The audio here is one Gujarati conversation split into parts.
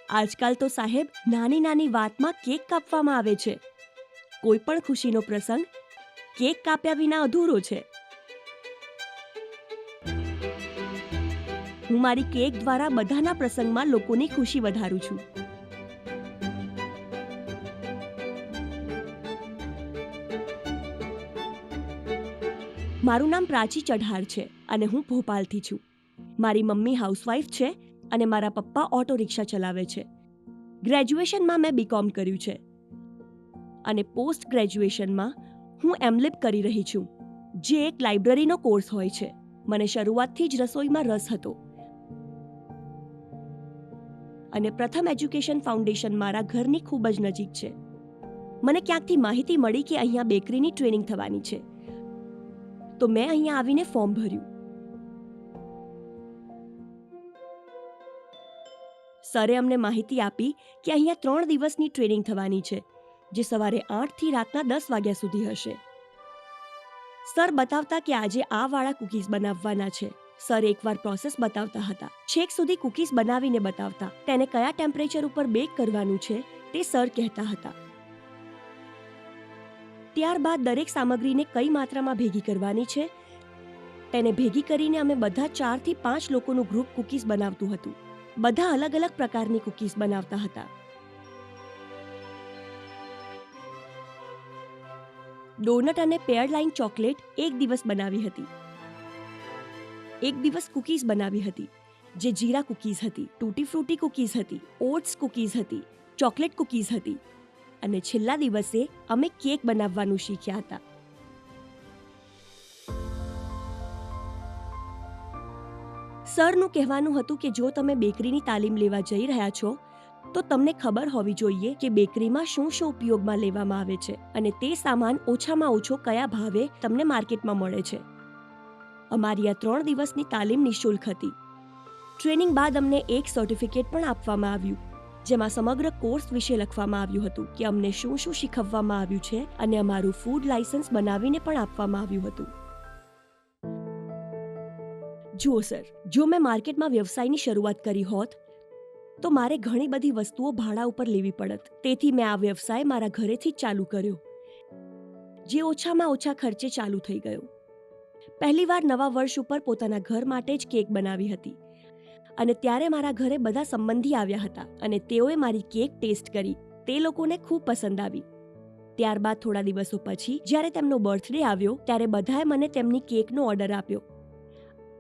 આજકાલ તો સાહેબ નાની નાની વાતમાં કેક કાપવામાં આવે છે. કોઈ પણ ખુશીનો પ્રસંગ કેક કાપ્યા વિના અધૂરો છે. હું મારી કેક દ્વારા બધાના પ્રસંગમાં લોકોની ખુશી વધારું છું. મારું નામ પ્રાચી ચઢાર છે અને હું ભોપાલથી છું. મારી મમ્મી હાઉસવાઈફ છે અને મારા પપ્પા ઓટો રિક્ષા ચલાવે છે. ગ્રેજ્યુએશનમાં મેં બીકોમ કર્યું છે અને પોસ્ટ ગ્રેજ્યુએશનમાં હું એમલિબ કરી રહી છું, જે એક લાઇબ્રેરીનો કોર્સ હોય છે. મને શરૂઆતથી જ રસોઈમાં રસ હતો અને પ્રથમ એજ્યુકેશન ફાઉન્ડેશન મારા ઘરની ખૂબ જ નજીક છે. મને ક્યાંકથી માહિતી મળી કે અહીંયા બેકરીની ટ્રેનિંગ થવાની છે, તો મેં અહીંયા આવીને ફોર્મ ભર્યું. સરે અમને માહિતી આપી કે અહીંયા 3 દિવસની ટ્રેનિંગ થવાની છે, જે સવારે 8 થી રાતના 10 વાગ્યા સુધી હશે. સર બતાવતા કે આજે આ વાળા કૂકીઝ બનાવવાના છે. સર એકવાર પ્રોસેસ બતાવતા હતા, છેક સુધી કૂકીઝ બનાવીને બતાવતા. તેને કયા ટેમ્પરેચર ઉપર બેક કરવાનું છે તે સર કહેતા હતા. ત્યારબાદ દરેક સામગ્રીને કઈ માત્રામાં ભેગી કરવાની છે તેને ભેગી કરીને અમે બધા 4 થી 5 લોકોનું ગ્રુપ કૂકીઝ બનાવતું હતું. બધા અલગ અલગ પ્રકારની કૂકીઝ બનાવતા હતા. ડોનટ અને પેયરલાઇન ચોકલેટ એક દિવસ બનાવી હતી. એક દિવસ કૂકીઝ બનાવી હતી, જે જીરા કૂકીઝ હતી, ટૂટી ફ્રૂટી કૂકીઝ હતી, ઓટ્સ કૂકીઝ હતી, ચોકલેટ કૂકીઝ હતી અને છેલ્લા દિવસે અમે કેક બનાવવાનું શીખ્યા હતા. સરનું કહેવાનું હતું કે જો તમે બેકરીની તાલીમ લેવા જઈ રહ્યા છો તો તમને ખબર હોવી જોઈએ કે બેકરીમાં શું શું ઉપયોગમાં લેવામાં આવે છે અને તે સામાન ઓછામાં ઓછો કયા ભાવે તમને માર્કેટમાં મળે છે. અમારી આ 3 દિવસની તાલીમ નિઃશુલ્ક હતી. ટ્રેનિંગ બાદ અમને એક સર્ટિફિકેટ પણ આપવામાં આવ્યું, જેમાં સમગ્ર કોર્સ વિશે લખવામાં આવ્યું હતું કે અમને શું શું શીખવવામાં આવ્યું છે અને અમારું ફૂડ લાયસન્સ બનાવીને પણ આપવામાં આવ્યું હતું. જુઓ સર, જો મેં માર્કેટમાં વ્યવસાયની શરૂઆત કરી હોત તો મારે ઘણી બધી વસ્તુઓ ભાડા ઉપર લેવી પડત. તેથી મેં આ વ્યવસાય મારા ઘરેથી જ ચાલુ કર્યો, જે ઓછામાં ઓછા ખર્ચે ચાલુ થઈ ગયો. પહેલીવાર નવા વર્ષ ઉપર પોતાના ઘર માટે જ કેક બનાવી હતી અને ત્યારે મારા ઘરે બધા સંબંધી આવ્યા હતા અને તેઓએ મારી કેક ટેસ્ટ કરી. તે લોકોને ખૂબ પસંદ આવી. ત્યારબાદ થોડા દિવસો પછી જ્યારે તેમનો બર્થડે આવ્યો ત્યારે બધાએ મને તેમની કેકનો ઓર્ડર આપ્યો.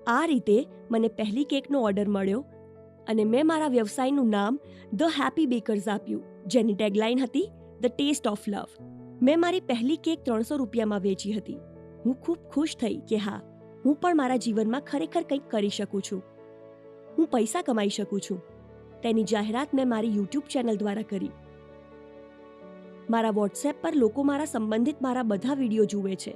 આ રીતે મને પહેલી કેકનો ઓર્ડર મળ્યો અને મેં મારા વ્યવસાયનું નામ ધ હેપી બેકર્સ આપ્યું, જેની ટેગલાઇન હતી ધ ટેસ્ટ ઓફ લવ. મેં મારી પહેલી કેક 300 રૂપિયામાં વેચી હતી. હું ખૂબ ખુશ થઈ કે હા, હું પણ મારા જીવનમાં ખરેખર કંઈક કરી શકું છું, હું પૈસા કમાઈ શકું છું. તેની જાહેરાત મેં મારી યુટ્યુબ ચેનલ દ્વારા કરી. મારા વોટ્સએપ પર લોકો મારા સંબંધિત મારા બધા વિડીયો જુએ છે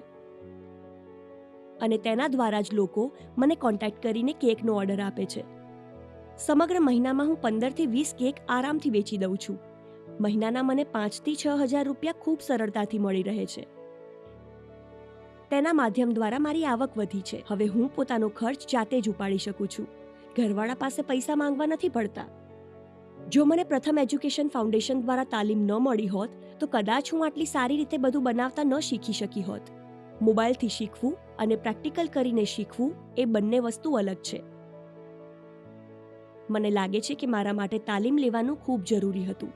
અને તેના દ્વારા જ લોકો મને કોન્ટેક્ટ કરીને કેકનો ઓર્ડર આપે છે. સમગ્ર મહિનામાં હું 15 થી 20 કેક આરામથી વેચી દઉં છું. મહિનાના મને 5 થી 6 હજાર રૂપિયા ખૂબ સરળતાથી મળી રહે છે. તેના માધ્યમ દ્વારા મારી આવક વધી છે. હવે હું પોતાનો ખર્ચ જાતે જ ઉપાડી શકું છું. ઘરવાળા પાસે પૈસા માંગવા નથી પડતા. જો મને પ્રથમ એજ્યુકેશન ફાઉન્ડેશન દ્વારા તાલીમ ન મળી હોત તો કદાચ હું આટલી સારી રીતે બધું બનાવતા ન શીખી શકી હોત. મોબાઈલથી શીખવું અને પ્રેક્ટિકલ કરીને શીખવું એ બંને વસ્તુ અલગ છે. મને લાગે છે કે મારા માટે તાલીમ લેવાનું ખૂબ જરૂરી હતું.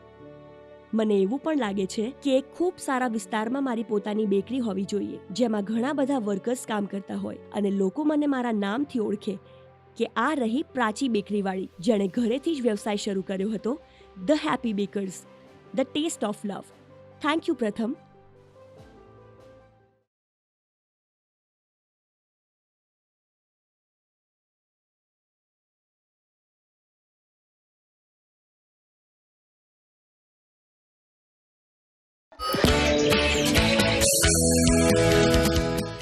મને એવું પણ લાગે છે કે એક ખૂબ સારા વિસ્તારમાં મારી પોતાની બેકરી હોવી જોઈએ, જેમાં ઘણા બધા વર્કર્સ કામ કરતા હોય અને લોકો મને મારા નામથી ઓળખે કે આ રહી પ્રાચી બેકરીવાળી, જેણે ઘરેથી જ વ્યવસાય શરૂ કર્યો હતો, the happy bakers, the taste of love. Thank you પ્રથમ.